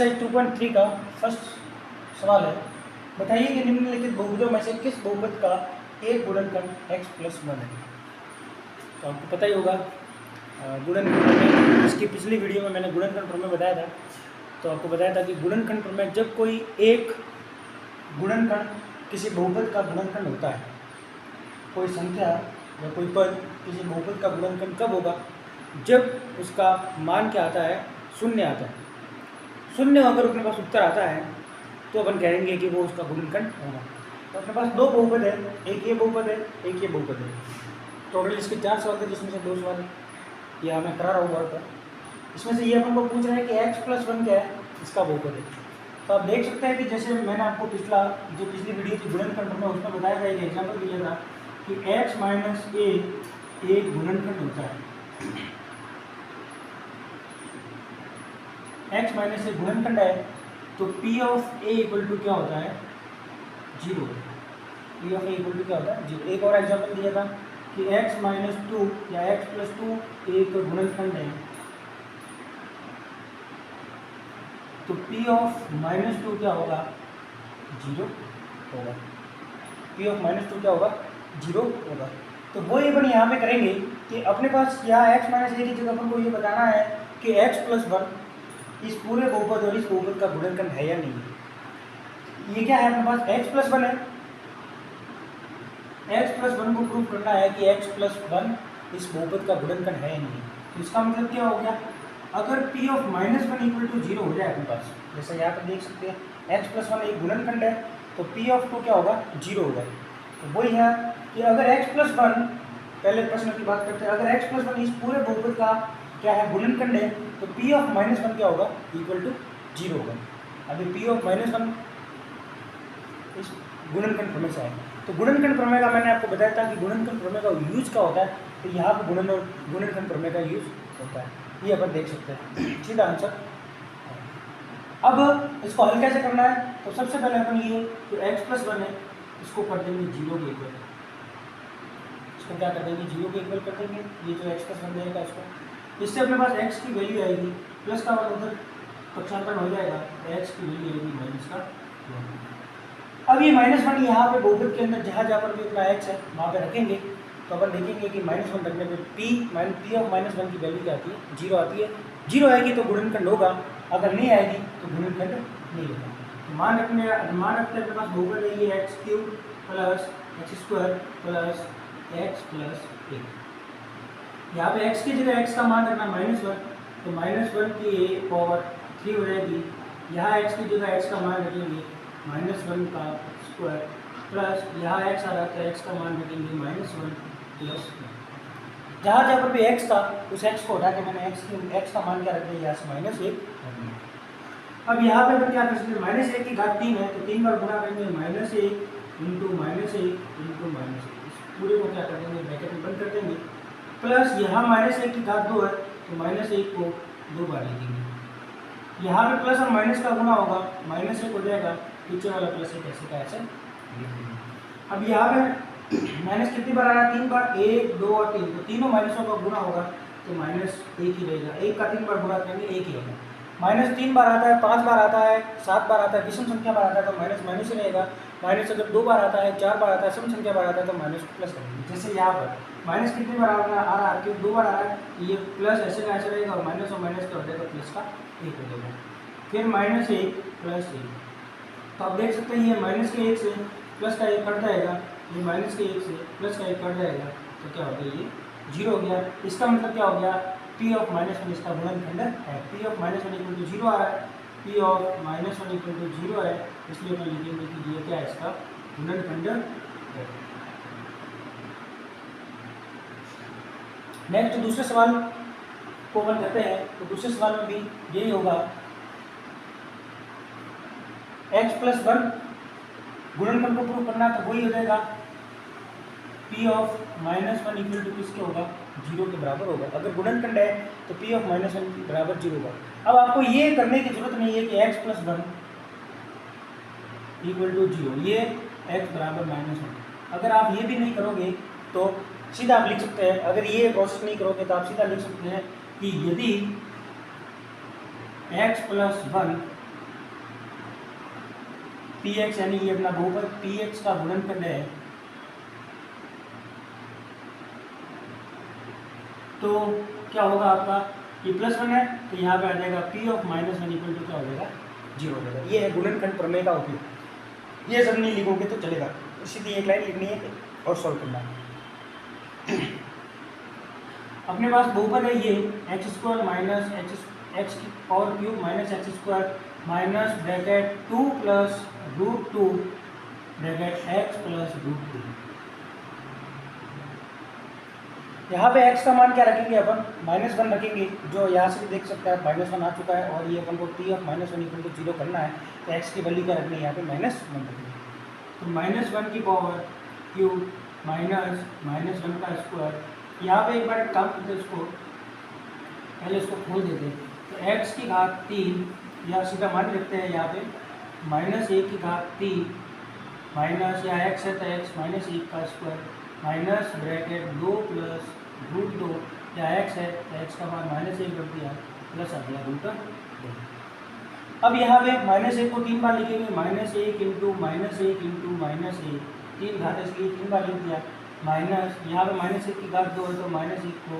Exercise 2.3 का first सवाल है, बताइए कि निम्नलिखित बहुभुजों में से किस बहुपद का एक गुणनखंड x+1 है। तो आपको पता ही होगा गुणनखंड प्रमेय, इसकी पिछली वीडियो में मैंने गुणनखंड प्रमेय बताया था। तो आपको बताया था कि गुणनखंड प्रमेय जब कोई एक गुणनखंड किसी बहुपद का गुणनखंड होता है, कोई संख्या या कोई पद किसी बहुपद का गुणनखंड कब होगा, जब उसका मान क्या आता है, शून्य आता है। शून्य अगर अपने पास उत्तर आता है तो अपन कहेंगे कि वो उसका गुणनखंड होगा। तो अपने पास दो बहुपद है, एक ये बहुपद है, एक ये बहुपद है। टोटल इसके 4 सवाल थे, जिसमें से 2 सवाल या मैं करा रहा हूँ वर्ड पर। इसमें से ये अपन को पूछ रहा है कि x+1 क्या है, इसका बहुपद है। तो आप देख सकते हैं कि जैसे मैंने आपको पिछली वीडियो थी गुणनखंड में, उसमें बताया था, एक एग्जाम्पल दिया था कि x - a एक गुणनखंड होता है। x - a गुणनखंड है तो P of a equal to क्या होता है, 0। P of a equal to क्या होता है, 0। एक और एग्जाम्पल दिया था कि x - 2 या x+2 एक गुणनखंड है तो P ऑफ -2 क्या होगा, 0 होगा। P ऑफ -2 क्या होगा, 0 होगा। तो वो अपन यहाँ पे करेंगे कि अपने पास यहाँ x - a की जगह अपन को ये बताना है कि x+1 इस पूरे बहुपद और इस बहुपद का गुणनखंड है या नहीं है। ये क्या है, अपने पास x+1 है, x+1 को प्रूव करना है कि x+1 इस बहुपद का गुणनखंड है या नहीं। तो इसका मतलब क्या हो गया, अगर P ऑफ -1 इक्वल टू 0 हो जाए अपने पास, जैसे यहाँ पर देख सकते हैं x+1 एक गुणनखंड है तो P ऑफ 2 क्या होगा, 0 होगा। तो वही है कि अगर x+1, पहले प्रश्न की बात करते हैं, अगर x+1 इस पूरे बहुपद का क्या है, गुणनखंड है, तो P ऑफ -1 क्या होगा, इक्वल टू 0 होगा। अभी P ऑफ -1 इस गुणनखंड प्रमेय से है। तो गुणनखंड प्रमेय का मैंने आपको बताया था कि गुणनखंड प्रमेय का यूज क्या होता है, तो यहाँ पर गुणनखंड प्रमेय का यूज होता है, ये अपन देख सकते हैं। सीधा आंसर। अब इसको हल कैसे करना है, तो सबसे पहले अपन ये जो x+1 है इसको कर देंगे 0 के इक्वल। इसको क्या कर देंगे, 0 के इक्वल कर देंगे। ये जो x+1 देगा इसको, इससे अपने पास x की वैल्यू आएगी, प्लस का उधर पक्षांतरण हो जाएगा, x की वैल्यू आएगी -1। अब ये -1 यहाँ पे बहुपद के अंदर जहाँ जहाँ पर भी अपना x है वहाँ पे रखेंगे, तो अपन देखेंगे कि -1 रखने पे P ऑफ -1 की वैल्यू क्या आती है, 0 आती है। 0 आएगी तो गुणनखंड होगा, अगर नहीं आएगी तो गुणनखंड नहीं होगा। तो मान रखते हैं अपने पास बहुपद है ये x³ plus x² plus x+1। यहाँ पे x की जगह x का मान रखना -1, तो -1 की पावर 3 हो जाएगी। यहाँ x की जगह x का मान रखेंगे -1 का स्क्वायर प्लस यहाँ x आ रहा था, x का मान रखेंगे -1 प्लस 1। जहाँ जहाँ पर भी x था उस x को हटा के मैंने x का मान क्या रख दिया, यहाँ से -1। अब यहाँ पे अपन क्या कर सकते हैं, -1 की घात 3 है तो 3 बार गुणा करेंगे, -1 इंटू -1 इंटू -1। इस पूरे को क्या कर देंगे, ब्रैकेट में बंद कर देंगे, प्लस यहाँ -1 की घात 2 है तो -1 को 2 बार लिखेंगे। यहाँ पे प्लस और माइनस का गुणा होगा, -1 हो जाएगा, पीछे वाला +1 ऐसे का ऐसे। अब यहाँ पे माइनस कितनी बार आ रहा है, 3 बार, 1 2 और 3, तो तीनों माइनसों का गुणा होगा तो -1 ही रहेगा। 1 का 3 बार गुणा करेंगे 1 ही होगा। -3 बार आता है, 5 बार आता है, 7 बार आता है, विषम संख्या बार आता है तो माइनस ही रहेगा। माइनस अगर 2 बार आता है, 4 बार आता है, सम संख्या बार आता है तो माइनस को प्लस करेंगे। जैसे यहाँ पर माइनस कितनी बार आ रहा है, क्योंकि 2 बार आ रहा है, ये प्लस ऐसे का ऐसे रहेगा और माइनस का हो जाएगा, प्लस का 1 हो जाएगा, फिर -1 प्लस 1। तो आप देख सकते हैं ये -1 से प्लस का 1 कट जाएगा, ये -1 से प्लस का 1 कट जाएगा, तो क्या हो गया, ये 0 हो गया। इसका मतलब क्या हो गया, P ऑफ -1 इसका गुणनखंड है। P ऑफ -1 इक्वल टू 0 आ रहा है, P ऑफ -1 इक्वल टू 0 है, इसलिए मैं लिखेंगे कि ये क्या है, इसका गुणनखंड है। नेक्स्ट दूसरे सवाल को अपन करते हैं, तो दूसरे सवाल में भी यही होगा, x+1 गुणनखंड को प्रूव करना, तो वही हो जाएगा P ऑफ -1 इक्वल टू किसके होगा, 0 के बराबर होगा। अगर गुणनखंड है तो P ऑफ -1 बराबर 0 होगा। अब आपको ये करने की जरूरत नहीं है कि x+1 इक्वल टू 0, ये x बराबर -1। अगर आप ये भी नहीं करोगे तो सीधा आप लिख सकते हैं, अगर ये प्रोसेस नहीं करोगे तो आप सीधा लिख सकते हैं कि यदि x+1 पी एक्स यानी ये अपना बहुपद पी एक्स का गुणनखंड है, तो क्या होगा आपका, ये +1 है तो यहाँ पे आ जाएगा पी ऑफ -1 इक्वल टू क्या हो जाएगा, 0 हो जाएगा। ये है गुणनखंड प्रमेय का उपयोग। ये सब नहीं लिखोगे तो चलेगा, सीधी एक लाइन लिखनी है और सॉल्व करना है। अपने पास बहुपद है ये x² माइनस x की power cube minus x² minus bracket 2 plus √2 bracket x plus √2। यहाँ पे x का मान क्या रखेंगे अपन, -1 रखेंगे, जो यहाँ से भी देख सकते हैं आप -1 आ चुका है, और ये अपन को p ऑफ -1 इक्वल टू 0 करना है, तो x की वैल्यू क्या रखनी है यहाँ पे -1 रखेंगे। तो -1 की पावर क्यूब माइनस -1 का स्क्वायर, यहाँ पे एक बार एक काम करते हैं, इसको पहले इसको खोल देते हैं, तो x की घात 3 या सीधा मान रखते हैं यहाँ पे -1 की घात 3 माइनस या x है तो x -1 का स्क्वायर माइनस ब्रैकेट 2 प्लस √2 या x है तो x का मान -1 कर दिया प्लस आ गया √2। अब यहाँ पे -1 को 3 बार लिखेंगे, -1 इंटू -1 इंटू -1, 3 घात इसलिए 3 बार लिख दिया, माइनस यहाँ पे -1 की घात 2 है तो -1 को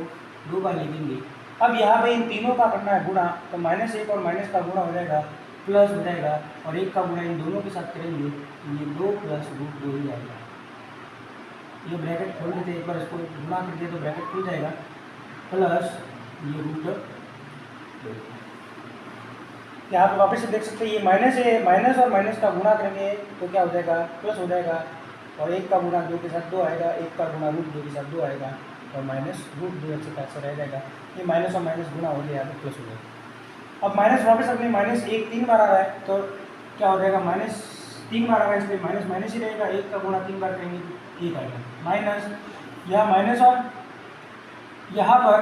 2 बार लिखेंगे। अब यहाँ पे इन तीनों का करना है गुणा, तो -1 और माइनस का गुणा हो जाएगा प्लस हो जाएगा, और 1 का गुणा इन दोनों के साथ करेंगे तो ये 2 प्लस √2 ही आएगा। ये ब्रैकेट खोल देते एक बार, इसको गुणा कर दिया तो ब्रैकेट खुल जाएगा, प्लस ये √2। यहाँ पर वापस से देख सकते हैं ये माइनस है, माइनस और माइनस का गुणा करेंगे तो क्या हो जाएगा, प्लस हो जाएगा, और 1 का गुणा 2 के साथ 2 आएगा, 1 का गुणा √2 के साथ 2 आएगा, और माइनस √2 अच्छे खास रह जाएगा। ये माइनस और माइनस गुणा हो गया, यहाँ पर प्लस हो जाएगा। अब माइनस वापस अपने -1 3 बार आ रहा है तो क्या हो जाएगा, -3 बार आ रहा है इसलिए माइनस माइनस ही रहेगा, 1 का गुणा 3 बार करेंगे तो 1 आएगा, माइनस यहाँ माइनस, और यहाँ पर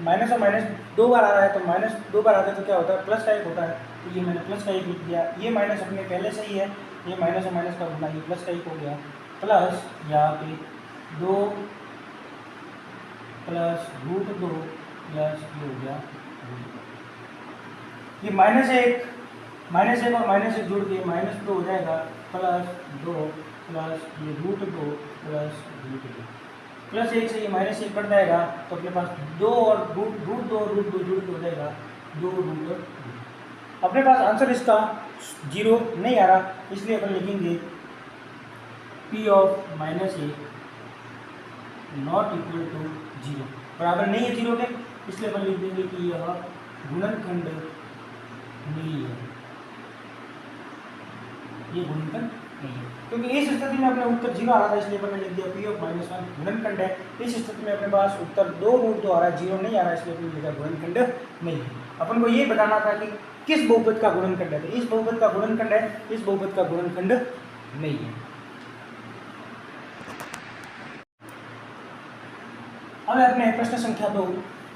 माइनस और माइनस 2 बार आ रहा है तो -2 बार आता है तो क्या होता है, प्लस का 1 होता है, तो ये मैंने प्लस का 1 लिख दिया। ये माइनस अपने पहले से ही है, ये माइनस और माइनस का गुणा, ये प्लस का 1 हो गया, प्लस यहाँ पे 2 प्लस √2 प्लस ये हो गया, ये -1 और -1 जुड़ के -2 हो जाएगा, प्लस 2 प्लस ये √2 प्लस √2 प्लस 1 से ये -1 कट जाएगा, तो अपने पास 2 और √2 और √2 जुड़ के हो जाएगा 2 √2। अपने पास आंसर इसका 0 नहीं आ रहा, इसलिए अपन लिखेंगे p of -1 not equal to 0, बराबर नहीं है 0 के, इसलिए अपन लिख देंगे कि यह गुणनखंड नहीं है, ये गुणनखंड नहीं है, क्योंकि इस स्थिति में अपने उत्तर 0 आ रहा था, इसलिए अपन ने लिख दिया p ऑफ -1 गुणनखंड है। इस स्थिति में अपने पास उत्तर 2 √2 आ रहा है, 0 नहीं आ रहा है, इसलिए अपन लिखा गुणनखंड नहीं है। अपन को ये बताना था कि किस बहुपद का गुणनखंड है, तो इस बहुपद का गुणनखंड है, इस बहुपद का गुणनखंड नहीं है। अब अपने प्रश्न संख्या 2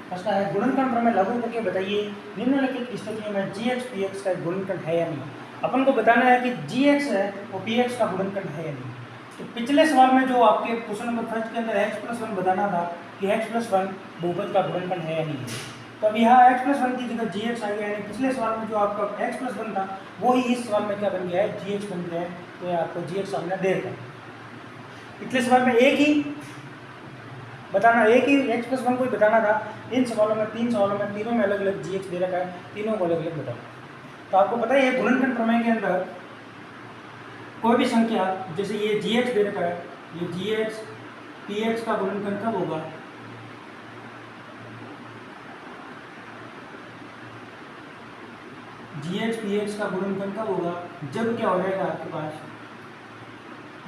प्रश्न है, गुणनखंड प्रमेय लागू करके बताइए निम्नलिखित स्थितियों में gx px का गुणनखंड है या नहीं। अपन को बताना है कि gx है वो px का गुणनखंड है या नहीं। तो पिछले सवाल में जो आपके क्वेश्चन नंबर 1 के अंदर x+1 बताना था कि x+1 बहुपद का गुणनखंड है या नहीं है, तो अब यहाँ x+1 की जगह gx आ गया, यानी पिछले सवाल में जो आपका x+1 था वो ही इस सवाल में क्या बन गया है, gx बन गया है। तो ये आपको gx सामने दे रखा है। पिछले सवाल में एक ही बताना, एक ही x+1 को ही बताना था, इन सवालों में 3 सवालों में तीनों में अलग अलग gx दे रखा है, तीनों को अलग अलग बताना। तो आपको पता है ये गुणनखंड प्रमेय के अंदर कोई भी संख्या, जैसे ये gx दे रखा है, ये gx px का गुणनखंड कब होगा, gx px का गुणनखंड कब होगा, जब क्या हो जाएगा आपके पास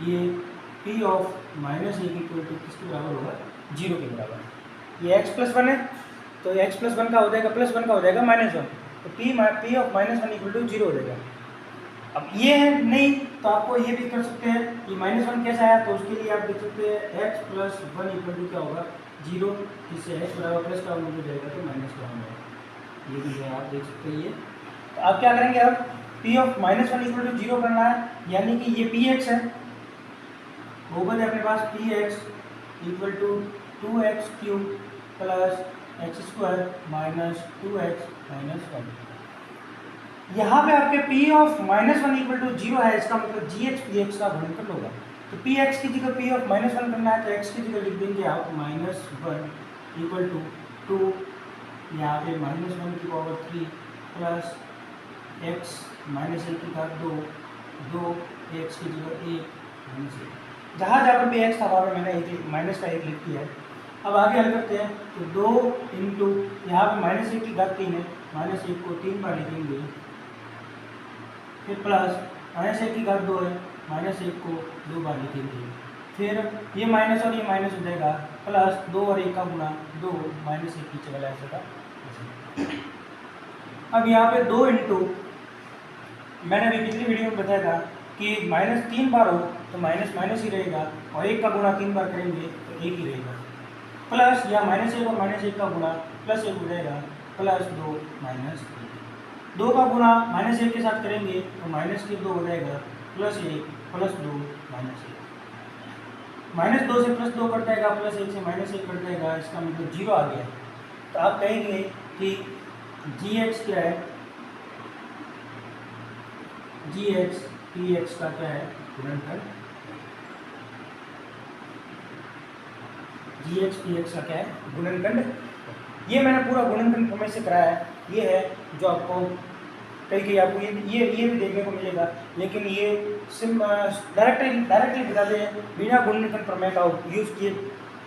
ये p ऑफ -1 इक्वल टू किसके बराबर होगा, 0 के बराबर। ये x+1 है तो x+1 का हो जाएगा +1 का हो जाएगा -1, तो p ऑफ -1 इक्वल टू 0 हो जाएगा। अब ये है नहीं तो आपको ये भी कर सकते हैं कि -1 कैसा है, तो उसके लिए आप देख सकते हैं x+1 इक्वल टू क्या होगा 0, जिससे x बराबर प्लस का हो जाएगा तो माइनस का हो जाएगा। ये भी है, आप देख सकते हैं ये। तो आप क्या करेंगे, अब p ऑफ -1 इक्वल टू 0 करना है, यानी कि ये px है, बहुपद है अपने पास px equal to 2x³ plus x² minus 2x minus 1। यहाँ पे आपके पी ऑफ -1 इक्वल टू 0 है, इसका मतलब जी एक्स पी एक्स का गुणनफल होगा। तो पी एक्स की जगह पी ऑफ -1 करना है तो एक्स की जगह लिख देंगे आप -1 इक्वल टू 2, यहाँ पे -1 की पावर 3 प्लस एक्स -1 की घात 2, 2 एक्स की जगह 1 -1। जहाँ जहाँ पर भी एक्स था वहाँ पे मैंने एक माइनस का 1 लिख दिया है। अब आगे हल करते हैं तो 2 इंटू यहाँ पे -1 की घात 3 है, -1 को 3 बार लिखेंगे, फिर प्लस -1 की घात 2 है, -1 को 2 बार लिखेंगे, फिर ये माइनस और ये माइनस हो जाएगा, प्लस 2 और 1 का गुणा 2, -1 पीछे वाला ऐसे का ऐसे। अब यहाँ पे 2 इंटू, मैंने अभी पिछली वीडियो में बताया था कि -3 बार हो तो माइनस माइनस ही रहेगा, और 1 का गुणा 3 बार करेंगे तो 1 ही रहेगा, प्लस या -1 और -1 का गुणा +1 हो जाएगा, प्लस 2 -1, 2 का गुणा -1 के साथ करेंगे तो -2 हो जाएगा, +1 प्लस 2 -1, -2 से +2 कट जाएगा, +1 से -1 कट जाएगा, इसका मतलब 0 आ गया। तो आप कहेंगे कि जी एक्स क्या है, जी एक्स पी एक्स का क्या है गुणनफल, जी एक्स पी एक्स का क्या है गुणनखंड। ये मैंने पूरा गुणनखंड प्रमेय से कराया है, ये है जो आपको कहीं आपको ये भी देखने को मिलेगा, लेकिन ये डायरेक्टली बताते हैं बिना गुणनखंड प्रमेय का यूज़ किए,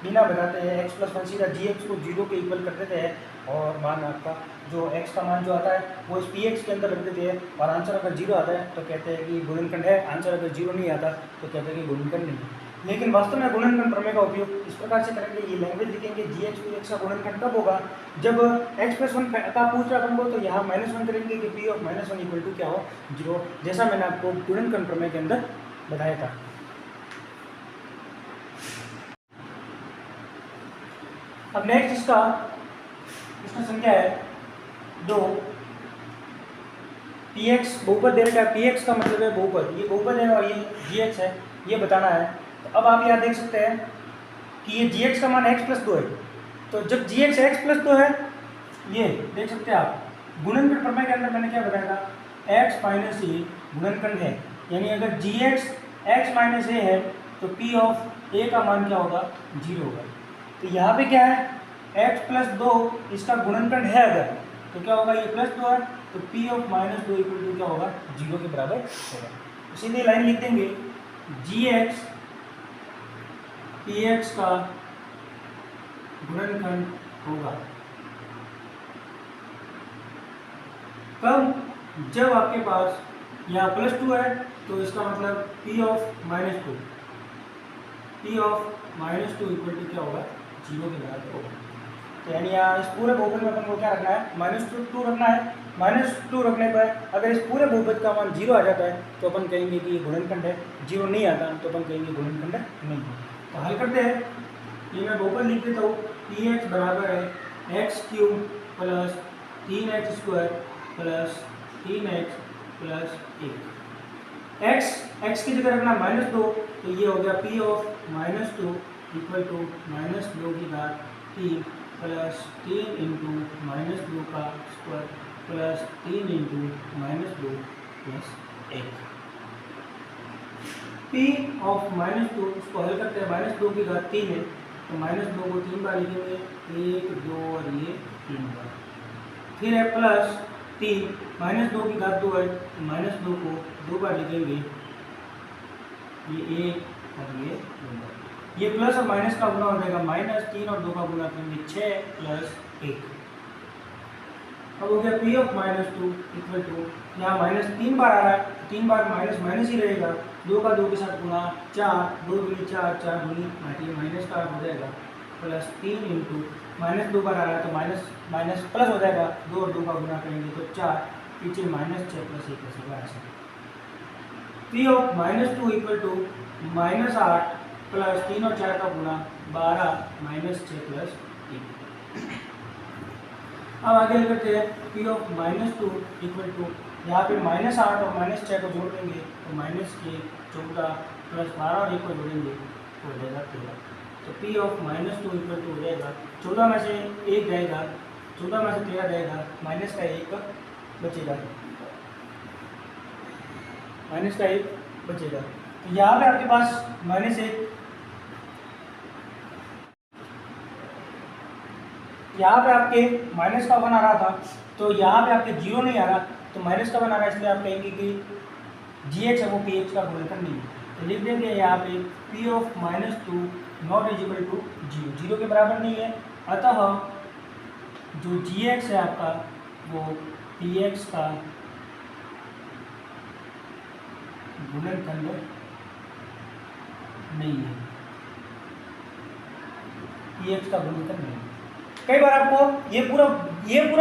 बिना बताते हैं x+1 सीधा जी एक्स को 0 के इक्वल कर देते हैं, और मान आपका जो x का मान जो आता है वो इस पी एक्स के अंदर रख देते हैं, और आंसर अगर 0 आता है तो कहते हैं कि गुणनखंड है, आंसर अगर 0 नहीं आता तो कहते हैं कि गुणनखंड नहीं है। लेकिन वास्तव में गुणनखंड प्रमेय का उपयोग इस प्रकार से करेंगे, ये लैंग्वेज लिखेंगे जी एक्स पी एक्स का गुणनखंड कब होगा, जब x+1 का पूछ रहा अपन को तो यहाँ -1 करेंगे कि p ऑफ -1 इक्वल टू क्या हो 0, जैसा मैंने आपको गुणनखंड प्रमेय के अंदर बताया था। अब नेक्स्ट इसका प्रश्न संख्या है 2, पी एक्स बहुपद दे रखा है, पी एक्स का मतलब है बहुपद, ये बहुपद है और ये जी एक्स है, ये बताना है। तो अब आप यहाँ देख सकते हैं कि ये जी एक्स का मान x+2 है, तो जब जी एक्स x+2 है, ये देख सकते हैं आप गुणनखंड प्रमेय के अंदर मैंने क्या बताया था, x माइनस ए गुणनखंड है, यानी अगर जी एक्स x माइनस ए है तो p ऑफ a का मान क्या होगा 0 होगा। तो यहाँ पे क्या है x+2 इसका गुणनखंड है, अगर तो क्या होगा ये +2 है, तो p ऑफ -2 इक्वल टू क्या होगा 0 के बराबर होगा। इसीलिए लाइन लिख देंगे जी एक्स पी एक्स का गुणनखंड होगा कब, जब आपके पास यहाँ +2 है तो इसका मतलब p of -2, p of -2 equal to क्या होगा 0 के बराबर होगा। तो यानी यहाँ इस पूरे बहुपद में अपन को क्या रखना है, -2 रखना है, -2 रखने पर अगर इस पूरे बहुपद का मान 0 आ जाता है तो अपन कहेंगे कि ये गुणनखंड है, 0 नहीं आता तो अपन कहेंगे गुणनखंड नहीं है। तो हल करते हैं, ये मैं बहुपद लिख देता हूँ, पी एक्स बराबर है x³ plus 3x² plus 3x plus 1, x की जगह रखना -2, तो ये हो गया p ऑफ -2 इक्वल टू -2 की घात 3 प्लस 3 इंटू -2 का square plus 3 into -2 plus 1। p of -2 इसको हल करते हैं, -2 की घात 3 है तो -2 को 3 बार लिखेंगे, 1 2 और ये 3 बार, फिर है प्लस 3, -2 की घात 2 है तो -2 को 2 बार लिखेंगे, ये 1 और ये 2 बार, ये प्लस और माइनस का गुना हो जाएगा, -3 और 2 का गुना करेंगे 6 प्लस 1। अब हो गया p ऑफ -2 इक्वल टू, यहाँ -3 बार आ रहा है, 3 बार माइनस माइनस ही रहेगा, 2 का 2 के साथ गुना 4, 2 दूनी 4, 4 दूनी माइनस का हो जाएगा, प्लस 3 इंटू -2 बार आ रहा है तो माइनस माइनस प्लस हो जाएगा, 2 और 2 का गुना करेंगे तो 4, पीछे -6 प्लस 1 बचेगा ऐसा। p of -2 equal to -8 plus 3 और 4 का गुना 12 -6 प्लस 1। अब आगे करते हैं, p ऑफ -2 इक्वल टू, यहाँ पे -8 और -6 को जोड़ देंगे तो -14 प्लस 12 और 1 को जोड़ेंगे तो हो जाएगा 13। तो p ऑफ -2 इक्वल टू हो जाएगा 14 में से 1 जाएगा, 14 में से 13 जाएगा, माइनस का 1 बचेगा, माइनस का 1 बचेगा। तो यहाँ पे आपके पास -1, यहाँ पे आपके माइनस का 1 आ रहा था, तो यहाँ पे आपके 0 नहीं आ रहा, तो माइनस का 1 आ रहा है, इसलिए आप कहेंगे कि gx है वो px का गुणनखंड नहीं है। तो लिख देंगे यहाँ पे p of -2 not equal to 0, 0 के बराबर नहीं है, अतः जो gx है आपका वो px का गुणनखंड नहीं है, px का गुणनखंड नहीं है। कई बार आपको ये पूरा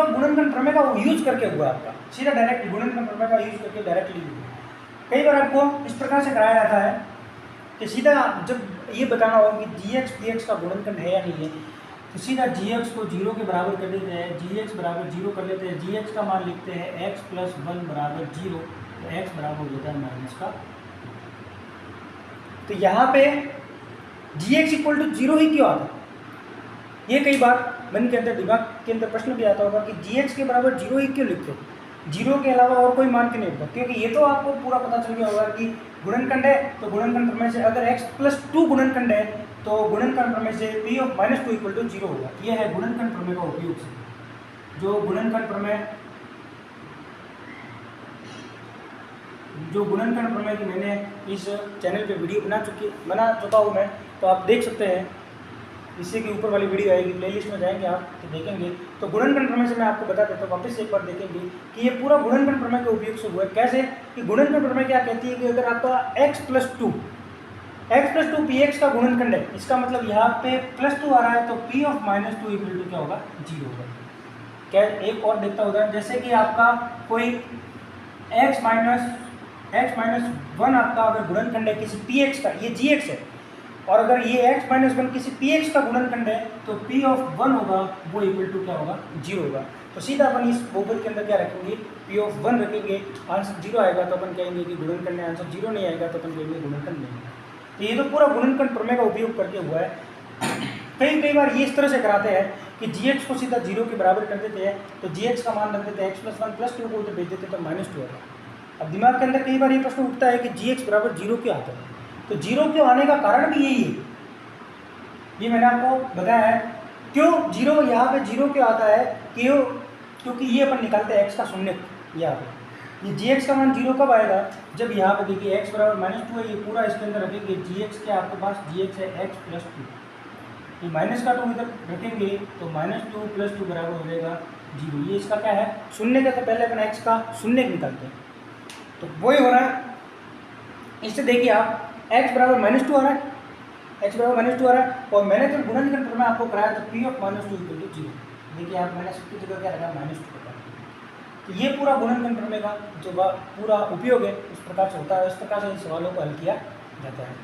गुणनखंड प्रमेय का यूज करके हुआ आपका, सीधा डायरेक्ट गुणनखंड प्रमेय का यूज करके डायरेक्टली हुआ। कई बार आपको इस प्रकार से कराया जाता है कि सीधा जब ये बताना होगा कि gx px का गुणनखंड है या नहीं है, तो सीधा gx को 0 के बराबर कर देते हैं, gx बराबर 0 कर लेते हैं, gx का मान लिखते हैं x + 1 बराबर 0, तो x बराबर हो जाता है -का। तो यहाँ पे gx = 0 ही क्यों आता है? ये कई बार मन के अंदर, दिमाग के अंदर प्रश्न भी आता होगा कि gx के बराबर 0 ही क्यों लिखते हैं, 0 के अलावा और कोई मान क्यों नहीं होता? क्योंकि ये तो आपको पूरा पता चल गया होगा कि गुणनखंड है, तो गुणनखंड प्रमेय से अगर x + 2 गुणनखंड है तो गुणनखंड प्रमेय से p ऑफ -2 = 0 होगा। यह है गुणनखंड प्रमेय का उपयोग से। जो गुणनखंड प्रमेय की मैंने इस चैनल पे वीडियो बना चुका हूँ मैं, तो आप देख सकते हैं, इससे की ऊपर वाली वीडियो आएगी, प्लेलिस्ट में जाएंगे आप तो देखेंगे। तो गुणनखंड प्रमेय से मैं आपको बता देता हूँ, वापस एक बार देखेंगे कि ये पूरा गुणनखंड प्रमेय के उपयोग से हुआ है। कैसे कि गुणनखंड प्रमेय क्या कहती है कि अगर आपका x + 2 px का गुणनखंड है, इसका मतलब यहाँ पे +2 आ रहा है, तो p ऑफ -2 = क्या होगा, 0 होगा। क्या एक और देखता उदाहरण, जैसे कि आपका कोई x - 1 आपका अगर गुणनखंड है किसी px का, ये gx है, और अगर ये x - 1 किसी px का गुणनखंड है तो p ऑफ 1 होगा वो = क्या होगा, 0 होगा। तो सीधा अपन इस बहुपद के अंदर क्या रखेंगे, p ऑफ 1 रखेंगे, आंसर 0 आएगा तो अपन कहेंगे कि गुणनखंड है, आंसर 0 नहीं आएगा तो अपन कहेंगे गुणनखंड नहीं है। तो ये तो पूरा गुणनखंड प्रमेय का उपयोग करके हुआ है। कई बार ये इस तरह से कराते हैं कि gx को सीधा 0 के बराबर कर देते हैं, तो gx का मान रख देते हैं x + 1 + 2 को उधर भेज देते हैं, तो -2 होगा। अब दिमाग के अंदर कई बार ये प्रश्न उठता है कि gx बराबर 0 क्यों आता है, तो 0 क्यों आने का कारण भी यही है, ये मैंने आपको बताया है। क्यों 0 यहाँ पे 0 क्यों आता है, क्योंकि ये अपन निकालते हैं x का शून्य यहाँ पे। ये gx का मान 0 कब आएगा, जब यहाँ पे देखिए x बराबर -2 है, ये पूरा इसके अंदर रखेंगे, gx क्या आपके पास gx है x + 2, ये माइनस का 2 इधर रखेंगे तो -2 + 2 बराबर हो जाएगा 0। ये इसका क्या है, शून्य का, तो पहले अपन x का शून्य निकालते हैं, तो वही हो रहा है। इससे देखिए आप x बराबर -2 आ रहा है, x बराबर -2 आ रहा है, और मैंने जो गुणनखंड प्रमेय आपको कराया तो p ऑफ -2 = 0। देखिए आप, मैंने सबकी जगह क्या रखा, -2 रखा। तो ये पूरा गुणनखंड प्रमेय का जो पूरा उपयोग है इस प्रकार से होता है, इस प्रकार से इन सवालों को हल किया जाता है।